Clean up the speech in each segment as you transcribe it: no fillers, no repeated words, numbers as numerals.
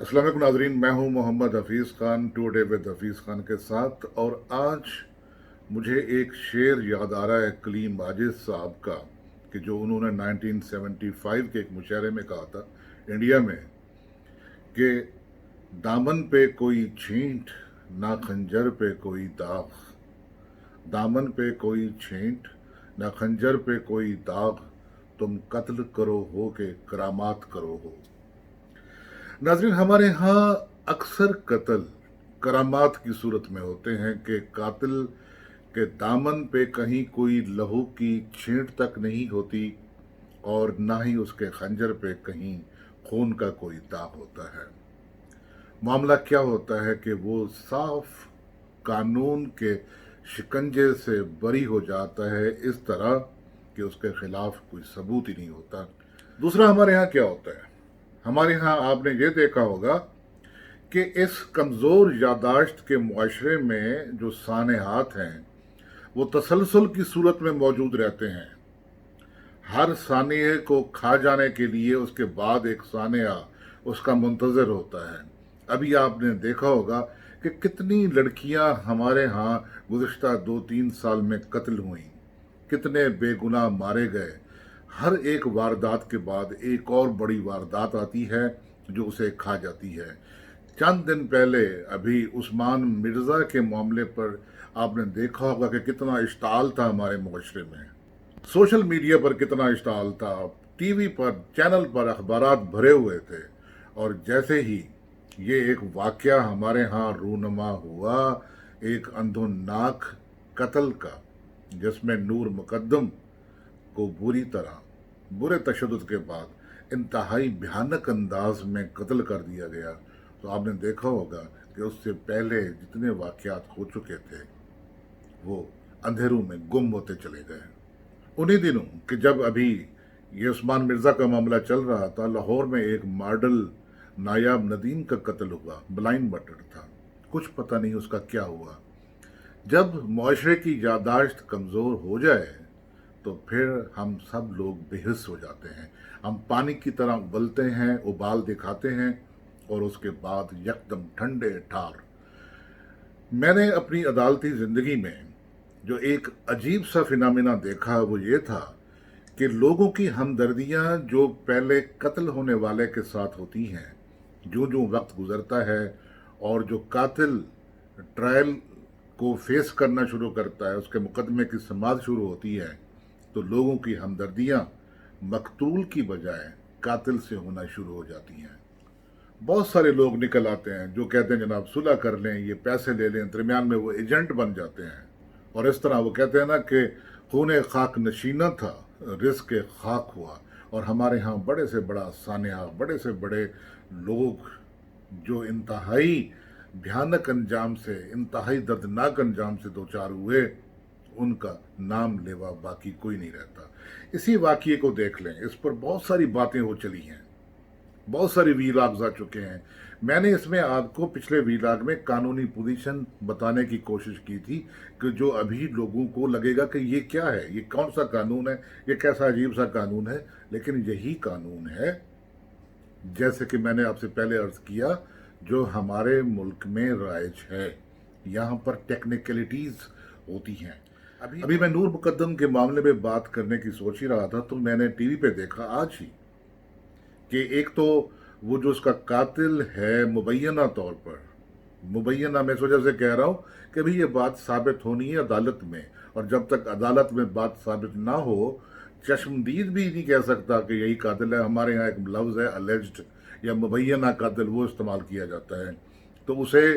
अस्सलाम वालेकुम नाजरीन, मैं हूं मोहम्मद हफीज़ खान टुडे विद हफीज़ खान के साथ। और आज मुझे एक शेर याद आ रहा है कलीम माजिद साहब का, कि जो उन्होंने 1975 के एक मुशायरे में कहा था इंडिया में, कि दामन पे कोई छींट ना खंजर पे कोई दाग, दामन पे कोई छींट ना खंजर पे कोई दाग, तुम कत्ल करो हो के करामात करो हो। नाज़रीन, हमारे यहाँ अक्सर कत्ल करामात की सूरत में होते हैं कि कातिल के दामन पे कहीं कोई लहू की छींट तक नहीं होती और ना ही उसके खंजर पे कहीं खून का कोई दाग होता है। मामला क्या होता है कि वो साफ कानून के शिकंजे से बरी हो जाता है, इस तरह कि उसके खिलाफ कोई सबूत ही नहीं होता। दूसरा, हमारे यहाँ क्या होता है, हमारे यहाँ आपने ये देखा होगा कि इस कमज़ोर यादाश्त के मुआशरे में जो सानेहात हैं वो तसलसल की सूरत में मौजूद रहते हैं। हर सानिए को खा जाने के लिए उसके बाद एक सानिया उसका मुंतज़र होता है। अभी आपने देखा होगा कि कितनी लड़कियां हमारे यहाँ गुज़िश्ता 2-3 साल में कत्ल हुई, कितने बेगुनाह मारे गए। हर एक वारदात के बाद एक और बड़ी वारदात आती है जो उसे खा जाती है। चंद दिन पहले अभी उस्मान मिर्ज़ा के मामले पर आपने देखा होगा कि कितना इश्ताल था हमारे मुआशरे में, सोशल मीडिया पर कितना इश्ताल था, टीवी पर, चैनल पर अखबारात भरे हुए थे। और जैसे ही ये एक वाक़या हमारे यहाँ रूनमा हुआ, एक अंधोनाक कत्ल का, जिसमें नूर मुकद्दम को बुरे तशद्दुद के बाद इंतहाई भयानक अंदाज में कत्ल कर दिया गया, तो आपने देखा होगा कि उससे पहले जितने वाक़यात हो चुके थे वो अंधेरों में गुम होते चले गए। उन्हीं दिनों कि जब अभी ये उस्मान मिर्ज़ा का मामला चल रहा था, लाहौर में एक मॉडल नायाब नदीम का कत्ल हुआ। ब्लाइंड मर्डर था, कुछ पता नहीं उसका क्या हुआ। जब मुआशरे की यादाश्त कमज़ोर हो जाए तो फिर हम सब लोग बेहिस हो जाते हैं, हम पानी की तरह उबलते हैं, उबाल दिखाते हैं और उसके बाद यकदम ठंडे ठार। मैंने अपनी अदालती ज़िंदगी में जो एक अजीब सा फिनोमेना देखा वो ये था कि लोगों की हमदर्दियाँ जो पहले कत्ल होने वाले के साथ होती हैं, जो जो वक्त गुजरता है और जो कातिल ट्रायल को फेस करना शुरू करता है, उसके मुकदमे की समाअत शुरू होती है, तो लोगों की हमदर्दियाँ मकतूल की बजाय कातिल से होना शुरू हो जाती हैं। बहुत सारे लोग निकल आते हैं जो कहते हैं जनाब सुलह कर लें, ये पैसे ले लें, दरमियान में वो एजेंट बन जाते हैं। और इस तरह वो कहते हैं ना कि खूने खाक नशीना था, रिस्क खाक हुआ। और हमारे यहाँ बड़े से बड़ा सानिया, बड़े से बड़े लोग जो इंतहाई भयानक अंजाम से, इंतहाई दर्दनाक अंजाम से दो चार हुए, उनका नाम लेवा बाकी कोई नहीं रहता। इसी वाक़ये को देख लें, इस पर बहुत सारी बातें हो चली हैं, बहुत सारे वीलॉग्स आ चुके हैं। मैंने इसमें आपको पिछले वीलॉग में कानूनी पोजीशन बताने की कोशिश की थी कि जो अभी लोगों को लगेगा कि ये क्या है, ये कौन सा कानून है, ये कैसा अजीब सा कानून है, लेकिन यही कानून है, जैसे कि मैंने आपसे पहले अर्ज किया, जो हमारे मुल्क में राइज है। यहाँ पर टेक्निकलिटीज़ होती हैं। अभी मैं नूर मुकद्दम के मामले में बात करने की सोच ही रहा था, तो मैंने टीवी पे देखा आज ही कि एक तो वो जो उसका कातिल है मुबैना तौर पर, मुबैना मैं इस वजह से कह रहा हूँ कि भाई ये बात साबित होनी है अदालत में, और जब तक अदालत में बात साबित ना हो, चश्मदीद भी नहीं कह सकता कि यही कातिल है। हमारे यहाँ एक लफ्ज़ है अलेज्ड या मुबैना कातिल, वो इस्तेमाल किया जाता है। तो उसे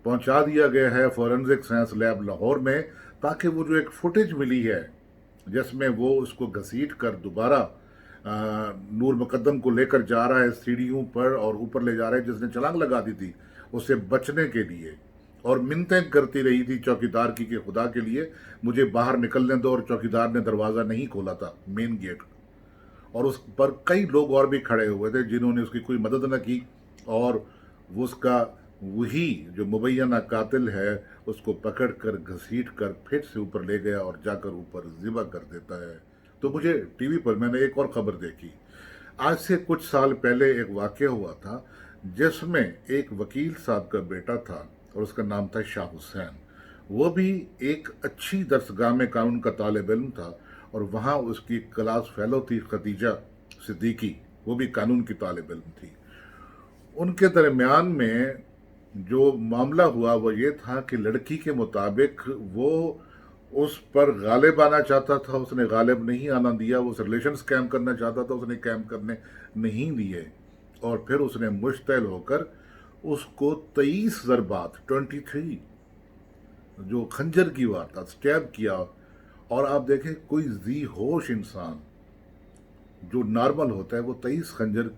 पहुँचा दिया गया है फॉरेंसिक साइंस लैब लाहौर में, ताकि वो जो एक फुटेज मिली है जिसमें वो उसको घसीट कर दोबारा नूर मुकद्दम को लेकर जा रहा है सीढ़ियों पर और ऊपर ले जा रहा है, जिसने छलांग लगा दी थी उससे बचने के लिए, और मिन्नतें करती रही थी चौकीदार की कि खुदा के लिए मुझे बाहर निकलने दो, और चौकीदार ने दरवाज़ा नहीं खोला था, मेन गेट, और उस पर कई लोग और भी खड़े हुए थे जिन्होंने उसकी कोई मदद न की, और उसका वही जो मुबैना कातिल है उसको पकड़ कर घसीट कर फिर से ऊपर ले गया और जाकर ऊपर ज़िबा कर देता है। तो मुझे टीवी पर मैंने एक और ख़बर देखी, आज से कुछ साल पहले एक वाक़या हुआ था जिसमें एक वकील साहब का बेटा था और उसका नाम था शाह हुसैन। वो भी एक अच्छी दरसगाह में कानून का तालिब इल्म था और वहाँ उसकी क्लास फेलो थी खदीजा सिद्दीकी, वो भी कानून की तालिब इल्म थी। उनके दरमियान में जो मामला हुआ वो ये था कि लड़की के मुताबिक वो उस पर गालिब आना चाहता था, उसने गालिब नहीं आना दिया। वो उस रिलेशन कैम करना चाहता था, उसने कैम करने नहीं दिए। और फिर उसने मुश्तैल होकर उसको 23 ज़रबात 23 जो खंजर की वारदात स्टैब किया। और आप देखें कोई जी होश इंसान जो नॉर्मल होता है वो 23 खंजर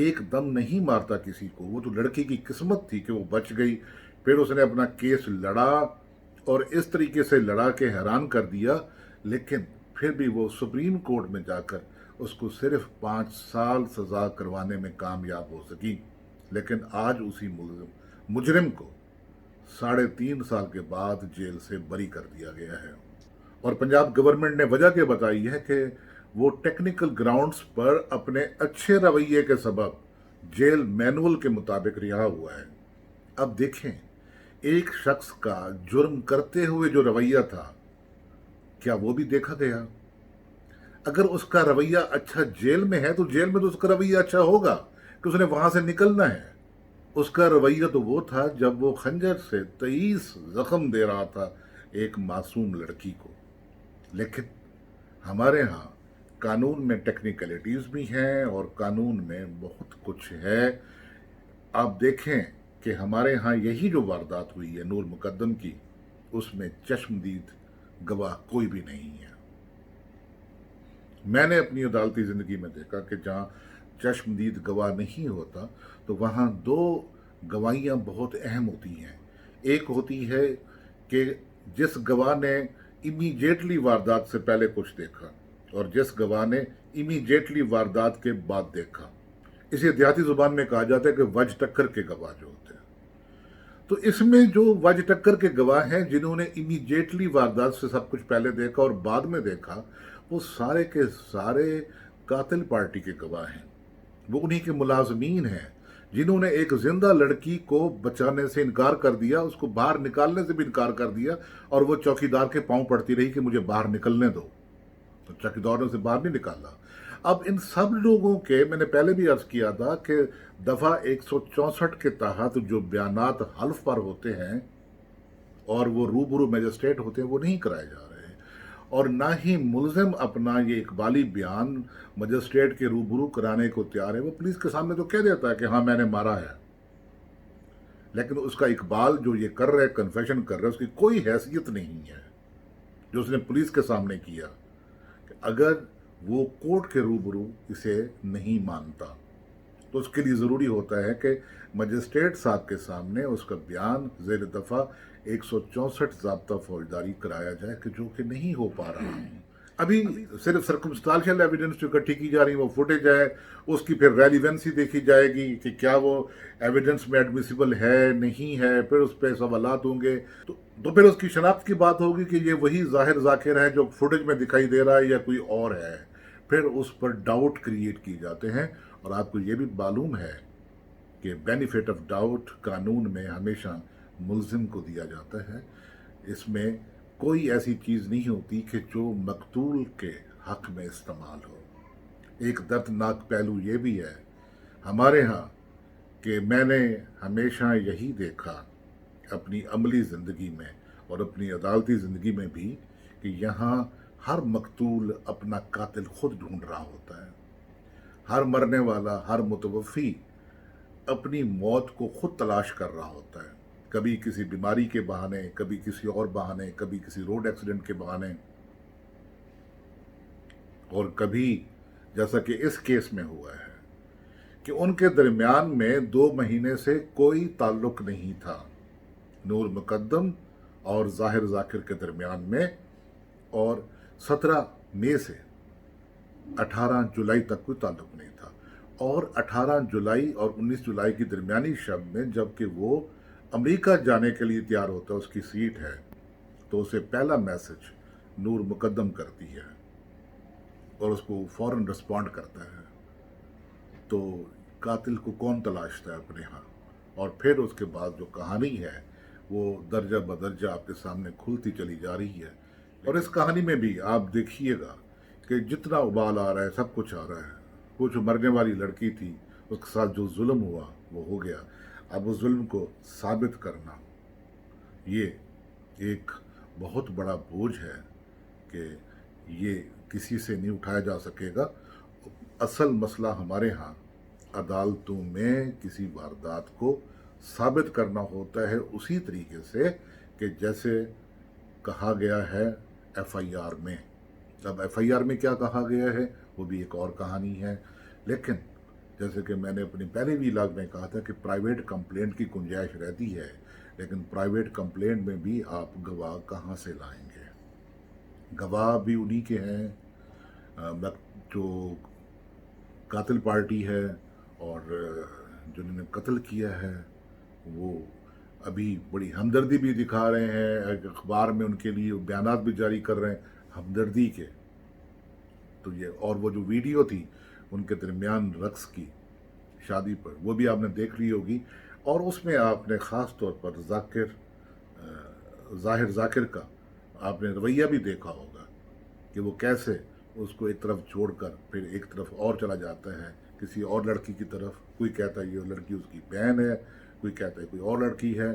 एकदम नहीं मारता किसी को। वो तो लड़की की किस्मत थी कि वो बच गई। फिर उसने अपना केस लड़ा और इस तरीके से लड़ा के हैरान कर दिया, लेकिन फिर भी वो सुप्रीम कोर्ट में जाकर उसको सिर्फ 5 साल सजा करवाने में कामयाब हो सकी। लेकिन आज उसी मुजरिम को 3.5 साल के बाद जेल से बरी कर दिया गया है। और पंजाब गवर्नमेंट ने वजह क्या बताई है कि वो टेक्निकल ग्राउंड्स पर अपने अच्छे रवैये के सबब जेल मैनुअल के मुताबिक रिहा हुआ है। अब देखें, एक शख्स का जुर्म करते हुए जो रवैया था, क्या वो भी देखा गया? अगर उसका रवैया अच्छा जेल में है तो जेल में तो उसका रवैया अच्छा होगा कि उसने वहां से निकलना है। उसका रवैया तो वो था जब वो खंजर से 23 जख्म दे रहा था एक मासूम लड़की को। लेकिन हमारे यहाँ कानून में टेक्निकलिटीज़ भी हैं और कानून में बहुत कुछ है। आप देखें कि हमारे यहाँ यही जो वारदात हुई है नूर मुकद्दम की, उसमें चश्मदीद गवाह कोई भी नहीं है। मैंने अपनी अदालती ज़िंदगी में देखा कि जहाँ चश्मदीद गवाह नहीं होता तो वहाँ 2 गवाहियाँ बहुत अहम होती हैं। एक होती है कि जिस गवाह ने इमीडिएटली वारदात से पहले कुछ देखा और जिस गवाह ने इमीडिएटली वारदात के बाद देखा। इसे देहाती ज़ुबान में कहा जाता है कि वज टक्कर के गवाह जो होते हैं। तो इसमें जो वज टक्कर के गवाह हैं जिन्होंने इमीडिएटली वारदात से सब कुछ पहले देखा और बाद में देखा, वो सारे के सारे कातिल पार्टी के गवाह हैं। वो उन्हीं के मुलाजमीन हैं जिन्होंने एक जिंदा लड़की को बचाने से इनकार कर दिया, उसको बाहर निकालने से भी इनकार कर दिया और वो चौकीदार के पांव पड़ती रही कि मुझे बाहर निकलने दो। तो चौकीदार ने उसे बाहर नहीं निकाला। अब इन सब लोगों के, मैंने पहले भी अर्ज किया था कि दफ़ा 164 के तहत जो बयानात हल्फ पर होते हैं और वो रूबरू मजिस्ट्रेट होते हैं वो नहीं कराए जा रहे हैं, और ना ही मुलजिम अपना ये इकबाली बयान मजिस्ट्रेट के रूबरू कराने को तैयार है। वो पुलिस के सामने तो कह देता है कि हाँ मैंने मारा है, लेकिन उसका इकबाल जो ये कर रहा है, कन्फेशन कर रहा है, उसकी कोई हैसियत नहीं है जो उसने पुलिस के सामने किया। कि अगर वो कोर्ट के रूबरू इसे नहीं मानता तो उसके लिए ज़रूरी होता है कि मजिस्ट्रेट साहब के सामने उसका बयान ज़ेर दफ़ा 164 ज़ाब्ता फौजदारी कराया जाए, कि जो कि नहीं हो पा रहा है। अभी सिर्फ सर्कमस्टांशियल एविडेंस जो इकट्ठी की जा रही है वो फुटेज है, उसकी फिर रेलिवेंसी देखी जाएगी कि क्या वो एविडेंस में एडमिसिबल है नहीं है, फिर उस पर सवालात होंगे। तो फिर उसकी शनाख्त की बात होगी कि ये वही जाहिर जाकिर है जो फुटेज में दिखाई दे रहा है या कोई और है। फिर उस पर डाउट क्रिएट किए जाते हैं। और आपको ये भी मालूम है कि बेनिफिट ऑफ डाउट कानून में हमेशा मुल्जिम को दिया जाता है। इसमें कोई ऐसी चीज़ नहीं होती कि जो मकतूल के हक में इस्तेमाल हो। एक दर्दनाक पहलू ये भी है हमारे यहाँ कि मैंने हमेशा यही देखा अपनी अमली ज़िंदगी में और अपनी अदालती ज़िंदगी में भी कि यहाँ हर मकतूल अपना कातिल खुद ढूंढ रहा होता है। हर मरने वाला, हर मुतवफ़ी अपनी मौत को खुद तलाश कर रहा होता है, कभी किसी बीमारी के बहाने, कभी किसी और बहाने, कभी किसी रोड एक्सीडेंट के बहाने, और कभी जैसा कि इस केस में हुआ है कि उनके दरमियान में 2 महीने से कोई ताल्लुक नहीं था नूर मुकद्दम और ज़ाहिर ज़ाकिर के दरमियान में, और 17 मई से 18 जुलाई तक कोई ताल्लुक नहीं था। और 18 जुलाई और 19 जुलाई की दरमियानी शब में जबकि वो अमेरिका जाने के लिए तैयार होता है, उसकी सीट है, तो उसे पहला मैसेज नूर मुकद्दम करती है और उसको फ़ौरन रिस्पॉन्ड करता है। तो قاتل کو کون تلاشتا ہے اپنے ہاں، اور پھر اس کے بعد جو کہانی ہے وہ درجہ بدرجہ آپ کے سامنے کھلتی چلی جا رہی ہے. اور اس کہانی میں بھی آپ دیکھیے گا کہ جتنا ابال آ رہا ہے سب کچھ آ رہا ہے. وہ جو مرنے والی لڑکی تھی اس کے ساتھ جو ظلم ہوا وہ ہو گیا. اب اس ظلم کو ثابت کرنا یہ ایک بہت بڑا بوجھ ہے کہ یہ کسی سے نہیں اٹھایا جا سکے گا. اصل مسئلہ ہمارے ہاں عدالتوں میں کسی واردات کو ثابت کرنا ہوتا ہے اسی طریقے سے کہ جیسے کہا گیا ہے ایف آئی آر میں. اب ایف آئی آر میں کیا کہا گیا ہے وہ بھی ایک اور کہانی ہے، لیکن جیسے کہ میں نے اپنی پہلے ویلاگ میں کہا تھا کہ پرائیویٹ کمپلینٹ کی گنجائش رہتی ہے، لیکن پرائیویٹ کمپلینٹ میں بھی آپ گواہ کہاں سے لائیں گے؟ گواہ بھی انہی کے ہیں جو قاتل پارٹی ہے، اور جنہوں نے قتل کیا ہے وہ ابھی بڑی ہمدردی بھی دکھا رہے ہیں، اخبار میں ان کے لیے بیانات بھی جاری کر رہے ہیں ہمدردی کے. تو یہ اور وہ جو ویڈیو تھی ان کے درمیان رقص کی شادی پر، وہ بھی آپ نے دیکھ لی ہوگی. اور اس میں آپ نے خاص طور پر ظاہر ذاکر کا آپ نے رویہ بھی دیکھا ہوگا کہ وہ کیسے اس کو ایک طرف چھوڑ کر پھر ایک طرف اور چلا جاتا ہے کسی اور لڑکی کی طرف. کوئی کہتا ہے یہ لڑکی اس کی بہن ہے، کوئی کہتا ہے کوئی اور لڑکی ہے.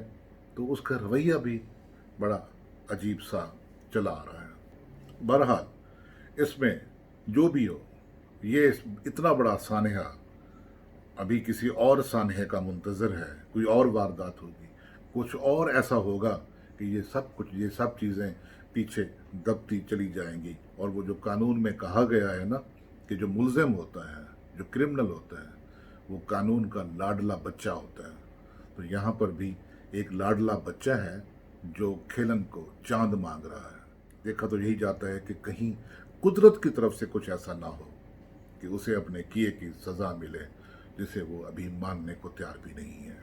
تو اس کا رویہ بھی بڑا عجیب سا چلا آ رہا ہے. بہرحال اس میں جو بھی ہو، یہ اتنا بڑا سانحہ ابھی کسی اور سانحے کا منتظر ہے. کوئی اور واردات ہوگی، کچھ اور ایسا ہوگا کہ یہ سب چیزیں پیچھے دبتی چلی جائیں گی. اور وہ جو قانون میں کہا گیا ہے نا کہ جو ملزم ہوتا ہے، جو کرمنل ہوتا ہے، وہ قانون کا لاڈلا بچہ ہوتا ہے. تو یہاں پر بھی ایک لاڈلا بچہ ہے جو کھیلن کو چاند مانگ رہا ہے. دیکھا تو یہی جاتا ہے کہ کہیں قدرت کی طرف سے کچھ ایسا نہ ہو کہ اسے اپنے کیے کی سزا ملے جسے وہ ابھی ماننے کو تیار بھی نہیں ہے.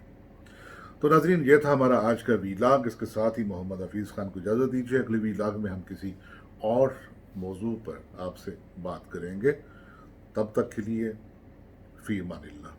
تو ناظرین، یہ تھا ہمارا آج کا ویلاگ. اس کے ساتھ ہی محمد حفیظ خان کو اجازت دیجیے. اگلے ویلاگ میں ہم کسی اور موضوع پر آپ سے بات کریں گے. تب تک کے لیے فی امان اللہ.